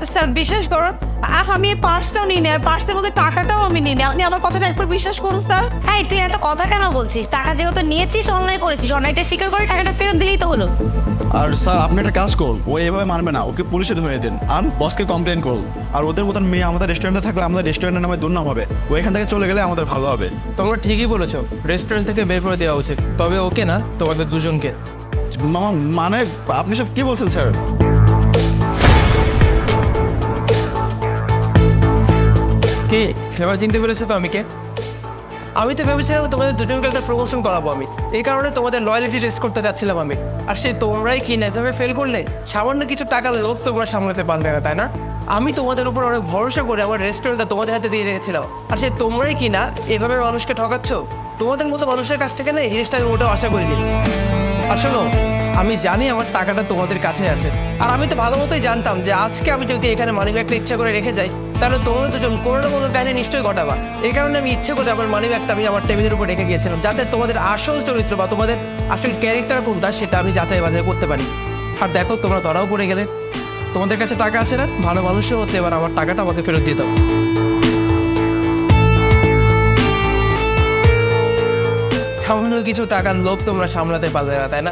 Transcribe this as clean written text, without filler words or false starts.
Sir বিশ্বাস করুন, আমি এই পার্সটাও নিই না, পার্সের মধ্যে টাকাটাও আমি নিই না। আপনি আমার কথাটা একবার বিশ্বাস করুন স্যার। হ্যাঁ, তুই এত কথা কেন বলছিস? টাকা যেহেতু নিয়েছিস, অন্যায় করেছিস, অন্যায়টা স্বীকার করে টাকাটা ফেরত দিলেই তো হলো। আর স্যার আপনি একটা কাজ করুন, ও এভাবে মানবে না, ওকে পুলিশে ধরে দিন আর বসকে কমপ্লেন করুন। আর ওদের মতন মেয়ে আমাদের রেস্টুরেন্টে থাকলে আমাদের রেস্টুরেন্টের নামে দুর্নাম হবে। ও এখান থেকে চলে গেলে আমাদের ভালো হবে। তোমরা ঠিকই বলেছো, রেস্টুরেন্ট থেকে বের করে দেওয়া উচিত, তবে ওকে না, তোমাদের দুজনকে। মামা মানে আপনি সব কি বলছেন স্যার? কে এবার চিনতে পেরেছে তো আমি কে? আমি তো ভেবেছিলাম তোমাদের দুজনকে একটা প্রমোশন করাবো আমি, এই কারণে তোমাদের লয়ালিটি টেস্ট করতে যাচ্ছিলাম আমি। আর সেই তোমরাই কি না এভাবে ফেল করলে, সামান্য কিছু টাকার লোভ তোমরা সামলাতে পারবে না, তাই না? আমি তোমাদের উপর অনেক ভরসা করে আমার রেস্টুরেন্টটা তোমাদের হাতে দিয়ে রেখেছিলাম, আর সেই তোমরাই কি না এভাবে মানুষকে ঠকাচ্ছ। তোমাদের মতো মানুষের কাছ থেকে না এই জিনিসটা আমি ওটাও আশা করিনি। আর শোনো, আমি জানি আমার টাকাটা তোমাদের কাছে আছে, আর আমি তো ভালো মতোই জানতাম যে আজকে আমি যদি এখানে মানিব্যাগটা ইচ্ছা করে রেখে যাই, তাহলে তোমরা দুজন কোনো না কোনো কাহিনী নিশ্চয়ই ঘটাবা। এই কারণে আমি ইচ্ছে করে আমার মানিব্যাগটা আমি আমার টেবিলের উপর রেখে গিয়েছিলাম, যাতে তোমাদের আসল চরিত্র বা তোমাদের আসল ক্যারেক্টার কোনটা সেটা আমি যাচাই বাছাই করতে পারি। আর দেখো, তোমরা ধরাও পড়ে গেলে। তোমাদের কাছে টাকা আছে না, ভালো মানুষও হতে, এবার আমার টাকাটা আমাকে ফেরত দিতে হবে। সামান্য কিছু টাকার লোভ তোমরা সামলাতে পারবে না, তাই না?